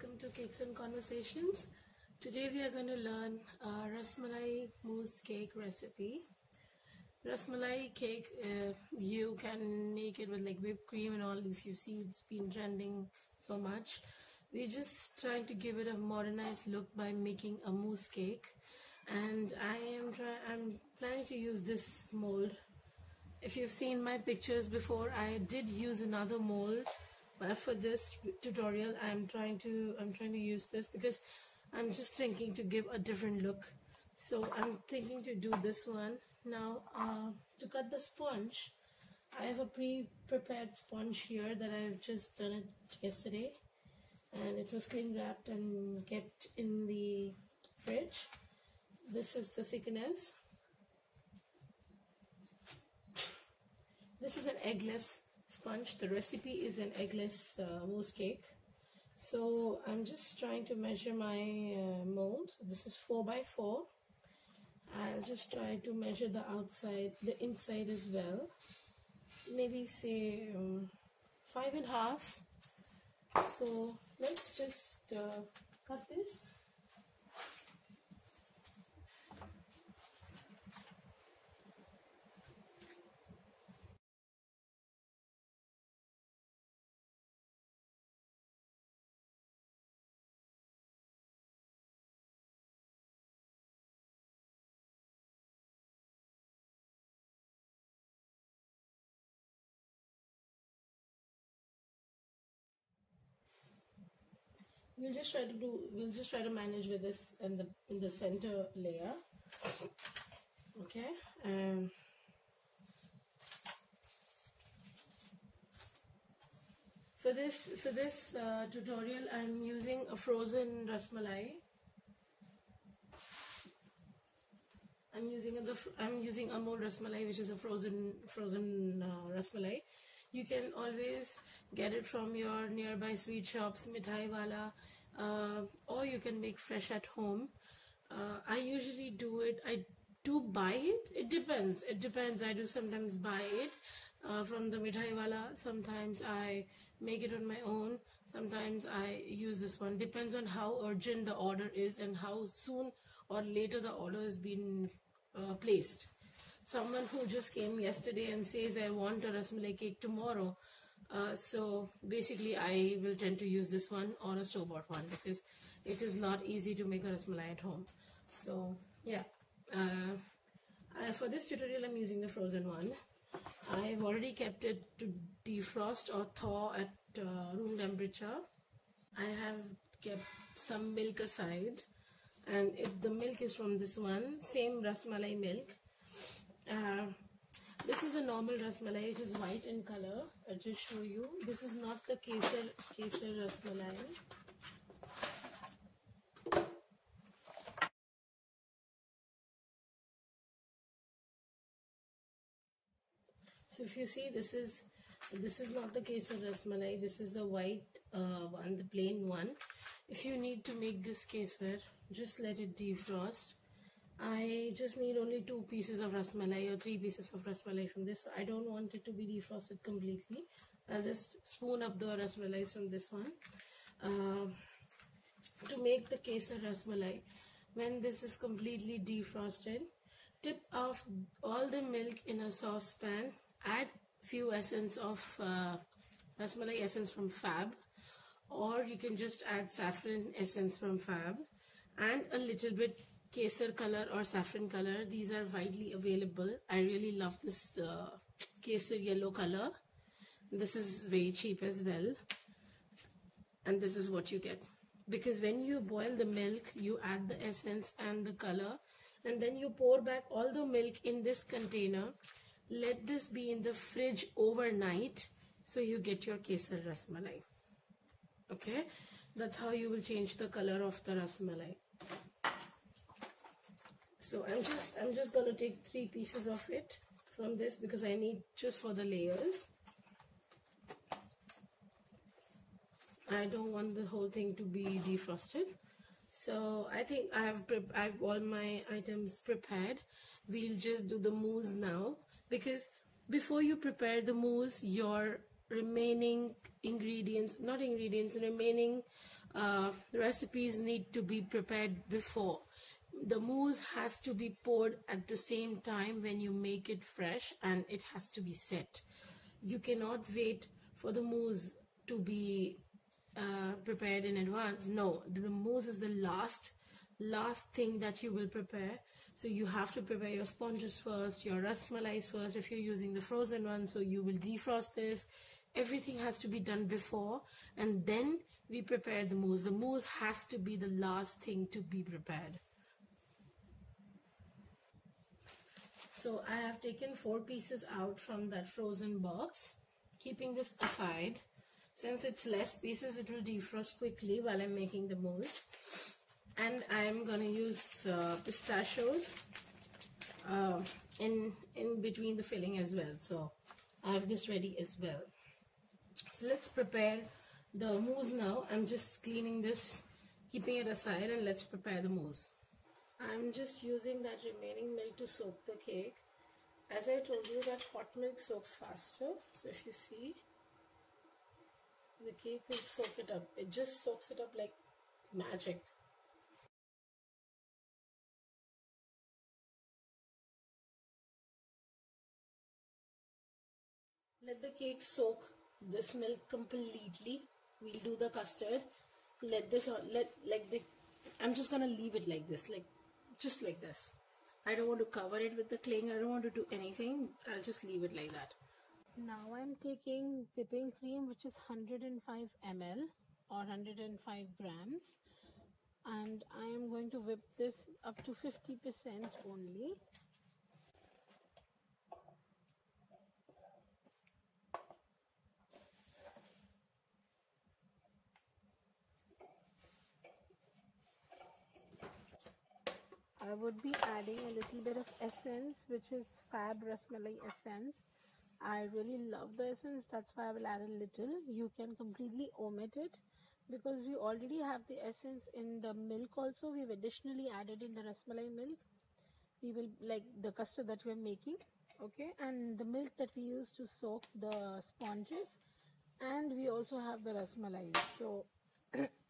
welcome to Cakes and Conversations. Today we are going to learn Rasmalai mousse cake recipe. Rasmalai cake, you can make it with like whipped cream and all. If you see, it's been trending so much. We're just trying to give it a modernized look by making a mousse cake, and I'm planning to use this mold. If you've seen my pictures before, I did use another mold, but for this tutorial I'm trying to use this because I'm just thinking to give a different look. So I'm thinking to do this one now. To cut the sponge, I have a pre-prepared sponge here that I've just done it yesterday, and it was cling wrapped and kept in the fridge. This is the thickness. This is an eggless sponge. The recipe is an eggless mousse cake. So I'm just trying to measure my mold. This is 4 by 4. I'll just try to measure the outside, the inside as well. Maybe say 5.5. So let's just cut this. We'll just try to manage with this in the center layer. Okay. For this tutorial, I'm using a frozen rasmalai. I'm using Amul rasmalai, which is a frozen rasmalai. You can always get it from your nearby sweet shops, mithai wala, or you can make fresh at home. I usually do it. I do buy it. It depends. I do sometimes buy it from the mithai wala. Sometimes I make it on my own. Sometimes I use this one. Depends on how urgent the order is and how soon or later the order has been placed. Someone who just came yesterday and says I want a rasmalai cake tomorrow, so basically I will tend to use this one or a store-bought one because it is not easy to make a rasmalai at home. So yeah, for this tutorial I'm using the frozen one. I've already kept it to defrost or thaw at room temperature. I have kept some milk aside, and the milk is from this one, same rasmalai milk. This is a normal rasmalai, which is white in color. I'll just show you. This is not the kesar rasmalai. So if you see, this is not the kesar rasmalai. This is the white one, the plain one. If you need to make this kesar, just let it defrost. I just need only 2 pieces of rasmalai or 3 pieces of rasmalai from this. So I don't want it to be defrosted completely. I'll just spoon up the rasmalai from this one. To make the kesar rasmalai, when this is completely defrosted, tip off all the milk in a saucepan. Add few essence of rasmalai essence from Fab, or you can just add saffron essence from Fab, and a little bit kesar color or saffron color. These are widely available. I really love this kesar yellow color. This is very cheap as well, and this is what you get, because when you boil the milk, you add the essence and the color, and then you pour back all the milk in this container. Let this be in the fridge overnight, so you get your kesar rasmalai. Okay, that's how you will change the color of the rasmalai. So I'm just going to take 3 pieces of it from this because I need just for the layers. I don't want the whole thing to be defrosted. So I think I have all my items prepared. We'll just do the mousse now, because before you prepare the mousse, your remaining ingredients, remaining recipes need to be prepared before. The mousse has to be poured at the same time when you make it fresh, and it has to be set. You cannot wait for the mousse to be prepared in advance. No, the mousse is the last thing that you will prepare. So you have to prepare your sponges first, your rasmalais first if you're using the frozen one. So you will defrost this. Everything has to be done before, and then we prepare the mousse. The mousse has to be the last thing to be prepared. So I have taken 4 pieces out from that frozen box, keeping this aside. Since it's less pieces, it will defrost quickly while I'm making the mousse. And I'm gonna use pistachios in between the filling as well. So I have this ready as well. So let's prepare the mousse now. I'm just cleaning this, keeping it aside, and let's prepare the mousse. I'm just using that remaining milk to soak the cake. As I told you, that hot milk soaks faster. So if you see, the cake will soak it up. It just soaks it up like magic. Let the cake soak this milk completely. We'll do the custard. I'm just gonna leave it like this, just like this. I don't want to cover it with the cling. I don't want to do anything. I'll just leave it like that. Now I'm taking whipping cream, which is 105 ml or 105 grams, and I am going to whip this up to 50% only. I would be adding a little bit of essence, which is Fab Rasmalai essence. I really love the essence, that's why I will add a little. You can completely omit it because we already have the essence in the milk also. We've additionally added in the Rasmalai milk. We will, like the custard that we're making, okay, and the milk that we use to soak the sponges, and we also have the Rasmalai. So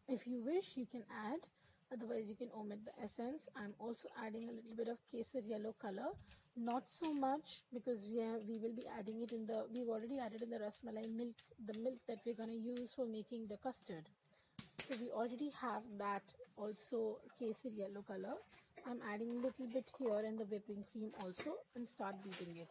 if you wish, you can add. Otherwise, you can omit the essence. I'm also adding a little bit of kesar yellow color. Not so much because we will be adding it in the, we've already added in the rasmalai milk, the milk that we're going to use for making the custard. So we already have that also kesar yellow color. I'm adding a little bit here in the whipping cream also and start beating it.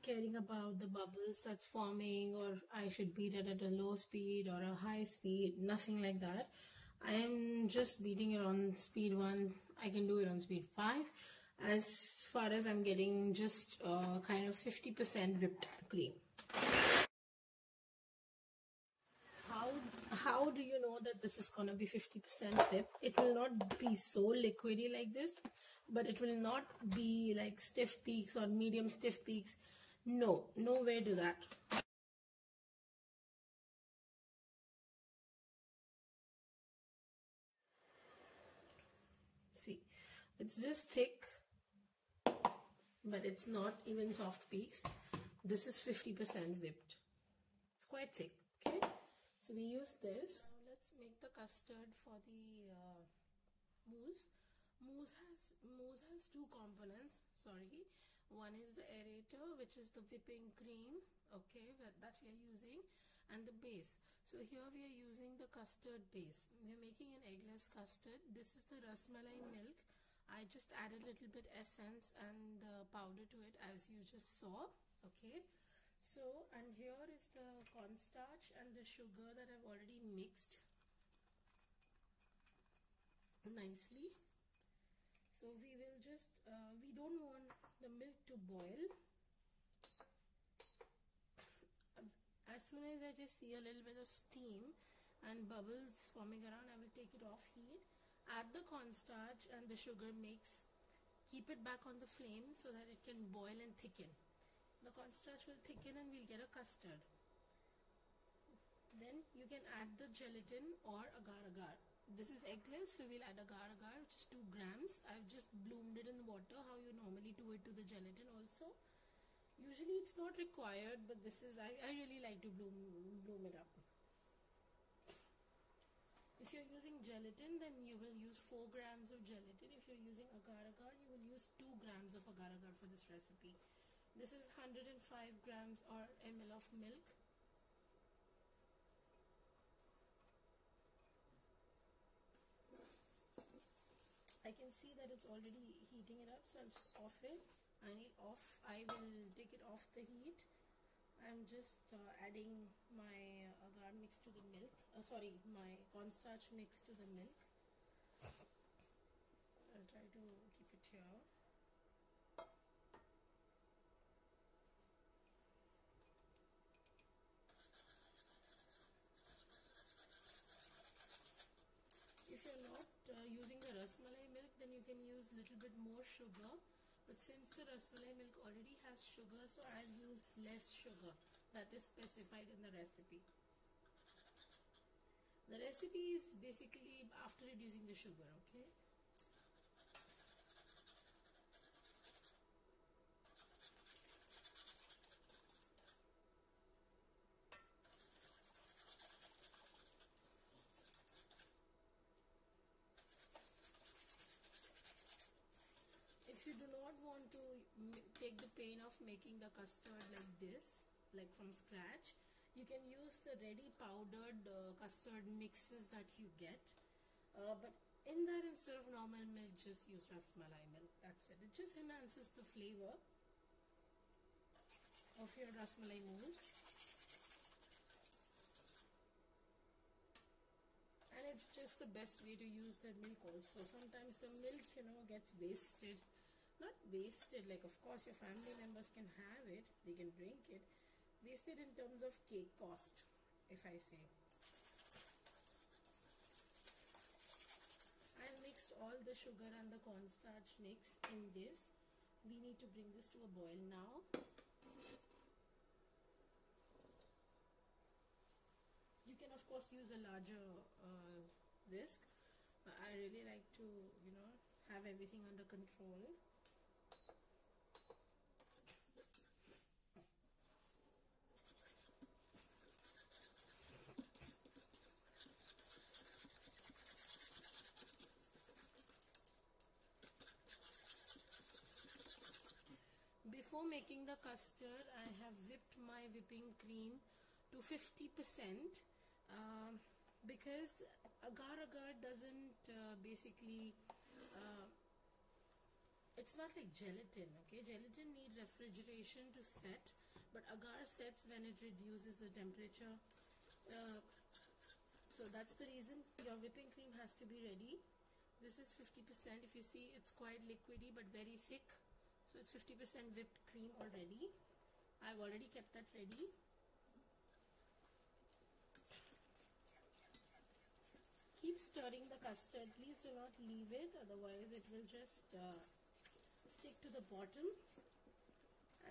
Caring about the bubbles that's forming, or I should beat it at a low speed or a high speed, nothing like that. I am just beating it on speed 1. I can do it on speed 5 as far as I'm getting just kind of 50% whipped cream. How do you know that this is gonna be 50% whipped? It will not be so liquidy like this, but it will not be like stiff peaks or medium stiff peaks. No, nowhere to that. See, it's just thick, but it's not even soft peaks. This is 50% whipped. It's quite thick, okay? So we use this. Now let's make the custard for the mousse. Mousse has 2 components, sorry. One is the aerator, which is the whipping cream, okay, that we are using, and the base. So here we are using the custard base. We are making an eggless custard. This is the rasmalai milk. I just added a little bit essence and the powder to it, as you just saw, okay. So, and here is the cornstarch and the sugar that I've already mixed nicely. So we will just, we don't want the milk to boil. As soon as I just see a little bit of steam and bubbles forming around, I will take it off heat, add the cornstarch and the sugar mix, keep it back on the flame so that it can boil and thicken. The cornstarch will thicken and we'll get a custard. Then you can add the gelatin or agar-agar. This is eggless, so we'll add agar-agar, which is 2 grams. I've just bloomed it in the water, how you normally do it to the gelatin also. Usually it's not required, but this is, I really like to bloom it up. If you're using gelatin, then you will use 4 grams of gelatin. If you're using agar-agar, you will use 2 grams of agar-agar for this recipe. This is 105 grams or ml of milk. I can see that it's already heating it up, so I'll just off it. I will take it off the heat. I'm just adding my agar mix to the milk. My cornstarch mix to the milk. I'll try to keep it here. If you're not using the rasmalai milk, then you can use a little bit more sugar. But since the rasmalai milk already has sugar, so I've used less sugar that is specified in the recipe. The recipe is basically after reducing the sugar, okay? If you do not want to take the pain of making the custard like this, like from scratch, you can use the ready powdered custard mixes that you get. But in that, instead of normal milk, just use rasmalai milk. That's it. It just enhances the flavor of your rasmalai mousse. And it's just the best way to use the milk also. Sometimes the milk, gets wasted. Not wasted, like of course your family members can have it, they can drink it. Wasted in terms of cake cost, if I say. I mixed all the sugar and the cornstarch mix in this. We need to bring this to a boil now. You can of course use a larger whisk, but I really like to, have everything under control. Before making the custard, I have whipped my whipping cream to 50%. Because agar-agar doesn't basically, it's not like gelatin, okay? Gelatin needs refrigeration to set, but agar sets when it reduces the temperature. So that's the reason your whipping cream has to be ready. This is 50%. If you see, it's quite liquidy but very thick. So it's 50% whipped cream already. I've already kept that ready. Keep stirring the custard. Please do not leave it, otherwise it will just stick to the bottom.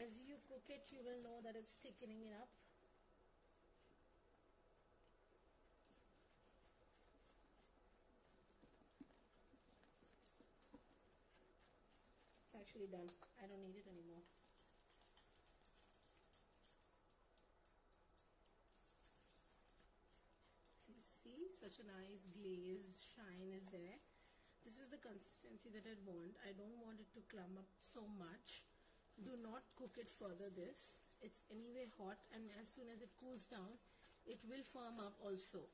As you cook it, you will know that it's thickening it up. It's actually done. I don't need it anymore. You see, such a nice glaze shine is there. This is the consistency that I want. I don't want it to clump up so much. Do not cook it further this. It's anyway hot, and as soon as it cools down, it will firm up also.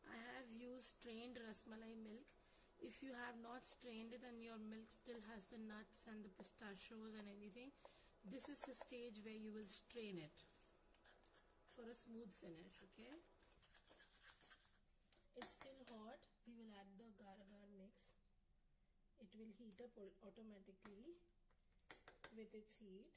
I have used strained rasmalai milk. If you have not strained it and your milk still has the nuts and the pistachios and everything, this is the stage where you will strain it for a smooth finish, okay? It's still hot. We will add the agar-agar mix. It will heat up automatically with its heat.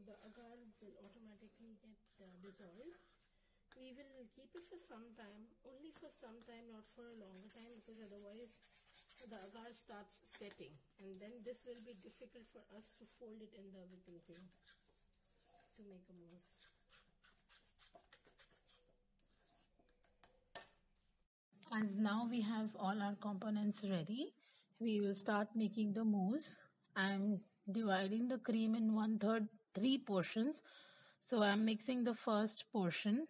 the agar will automatically get dissolved. We will keep it for some time, only for some time, not for a longer time, because otherwise the agar starts setting, and then this will be difficult for us to fold it in the whipping cream to make a mousse. As now we have all our components ready, we will start making the mousse. I'm dividing the cream in 1/3, 3 portions. So I'm mixing the first portion.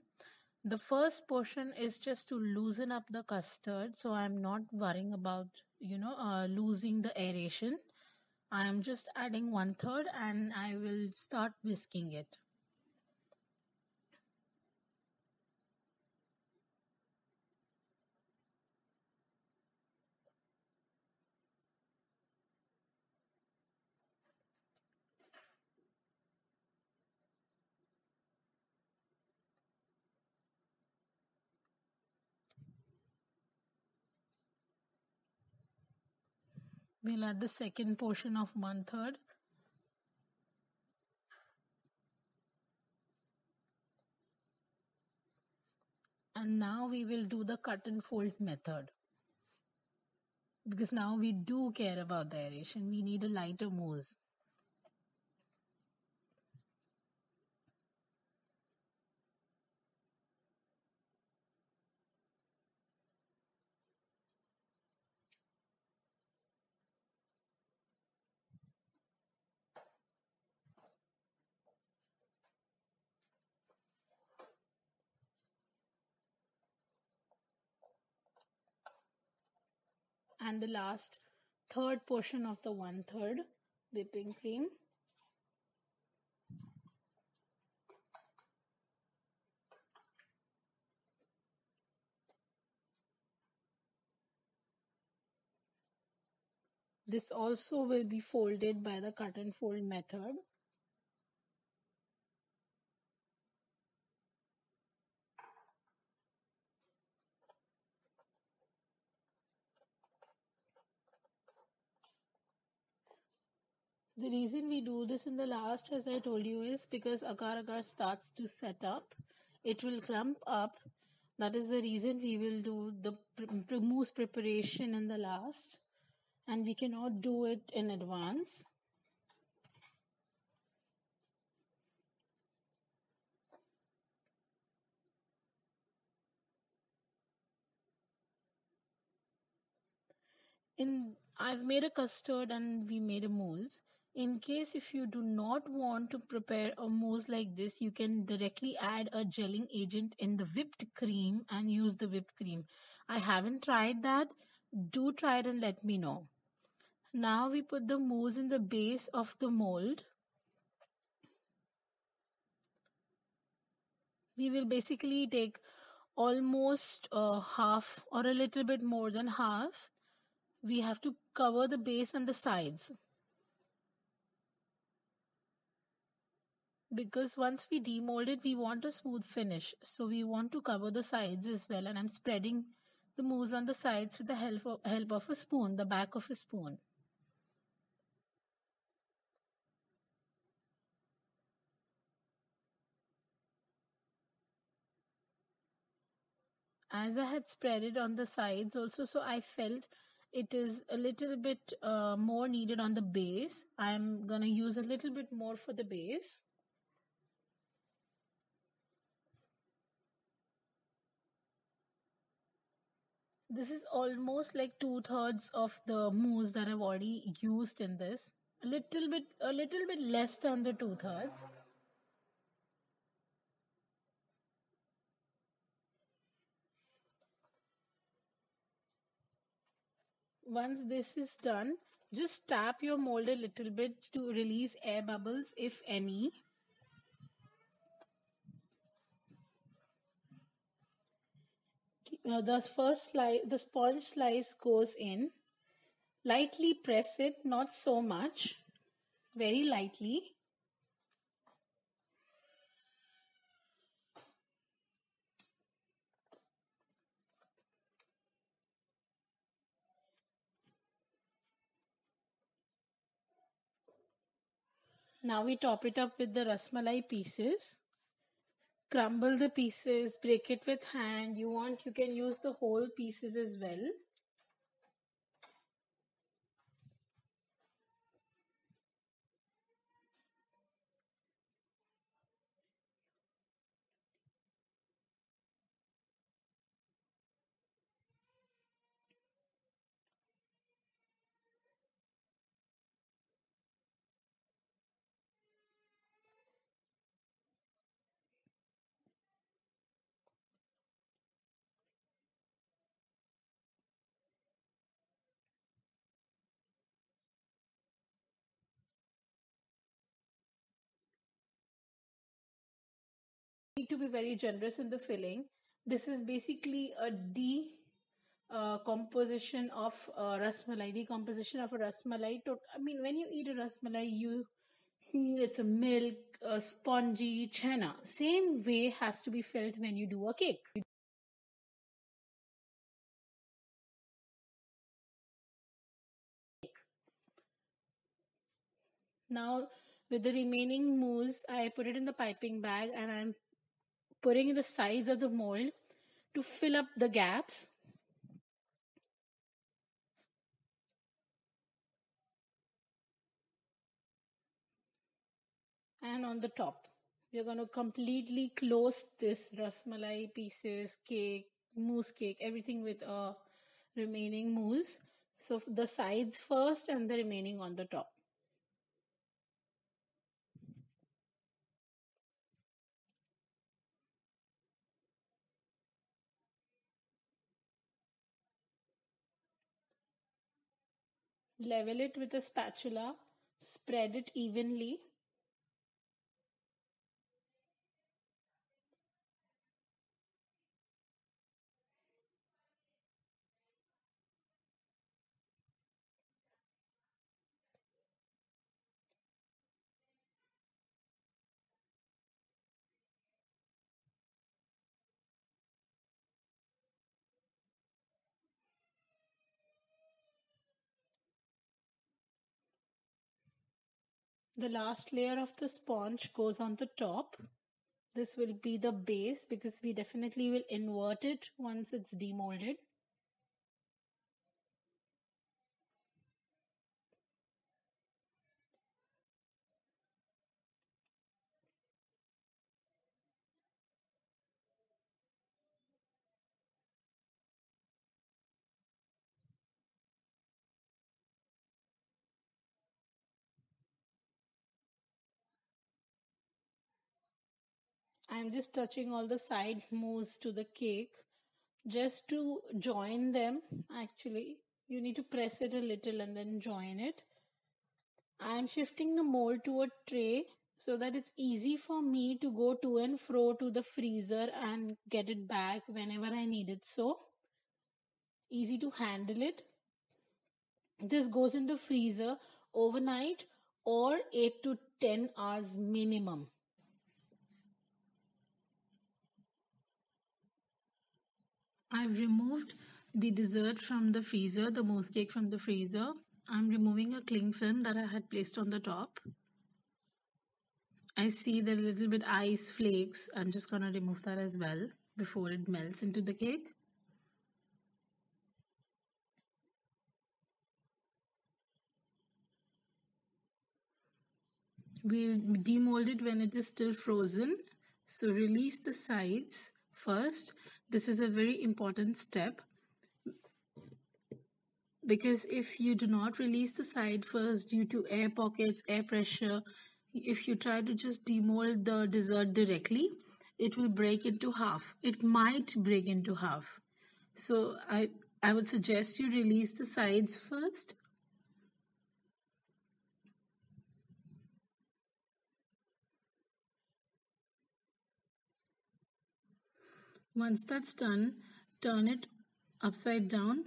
The first portion is just to loosen up the custard. So I'm not worrying about, losing the aeration. I'm just adding 1/3 and I will start whisking it. We'll add the second portion of 1/3. And now we will do the cut and fold method. Because now we do care about the aeration. We need a lighter mousse. And the last third portion of the 1/3 whipping cream. This also will be folded by the cut and fold method. The reason we do this in the last, as I told you, is because agar starts to set up. It will clump up. That is the reason we will do the mousse preparation in the last. And we cannot do it in advance. I've made a custard and we made a mousse. In case if you do not want to prepare a mousse like this, you can directly add a gelling agent in the whipped cream and use the whipped cream. I haven't tried that. Do try it and let me know. Now we put the mousse in the base of the mold. We will basically take almost half or a little bit more than half. We have to cover the base and the sides. Because once we demold it, we want a smooth finish. So we want to cover the sides as well. And I'm spreading the mousse on the sides with the help of a spoon, the back of a spoon. As I had spread it on the sides also, so I felt it is a little bit more needed on the base. I'm going to use a little bit more for the base. This is almost like 2/3 of the mousse that I've already used in this. A little bit less than the 2/3. Once this is done, just tap your mold a little bit to release air bubbles, if any. The sponge slice goes in. Lightly press it, not so much, very lightly. Now we top it up with the rasmalai pieces. Crumble the pieces, break it with hand. You want, you can use the whole pieces as well. Need to be very generous in the filling. This is basically a composition of rasmalai, decomposition of a rasmalai. I mean, when you eat a rasmalai, you feel it's a milk, a spongy chena. Same way has to be felt when you do a cake. Now, with the remaining mousse, I put it in the piping bag and I'm putting in the sides of the mold to fill up the gaps. And on the top, we're going to completely close this rasmalai pieces, cake, mousse cake, everything with a remaining mousse. So the sides first and the remaining on the top. Level it with a spatula, spread it evenly. The last layer of the sponge goes on the top. This will be the base because we definitely will invert it once it's demolded. I'm just touching all the side mousse to the cake just to join them. Actually, you need to press it a little and then join it. I'm shifting the mold to a tray so that it's easy for me to go to and fro to the freezer and get it back whenever I need it. So easy to handle it. This goes in the freezer overnight or 8 to 10 hours minimum. I've removed the dessert from the freezer, the mousse cake from the freezer. I'm removing a cling film that I had placed on the top. I see the little bit ice flakes. I'm just gonna remove that as well before it melts into the cake. We'll demold it when it is still frozen. So release the sides first. This is a very important step because if you do not release the side first due to air pockets, air pressure, if you try to just demold the dessert directly, it will break into half. It might break into half. So I would suggest you release the sides first. Once that's done, turn it upside down.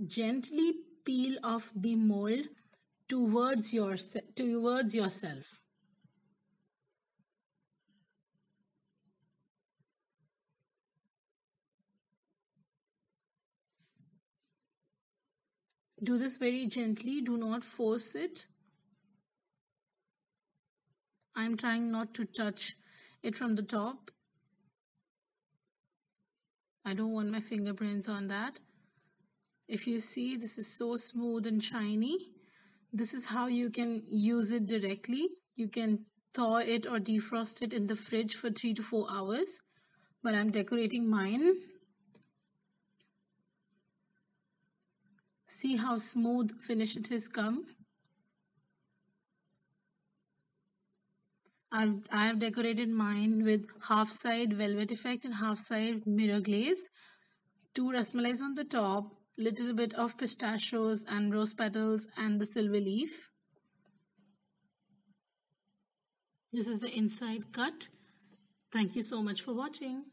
Gently peel off the mold towards yourself. Do this very gently, do not force it. I'm trying not to touch it from the top. I don't want my fingerprints on that. If you see, this is so smooth and shiny. This is how you can use it directly. You can thaw it or defrost it in the fridge for 3 to 4 hours. But I'm decorating mine. See how smooth finish it has come. I have decorated mine with half side velvet effect and half side mirror glaze. 2 rasmalais on the top, little bit of pistachios and rose petals and the silver leaf. This is the inside cut. Thank you so much for watching.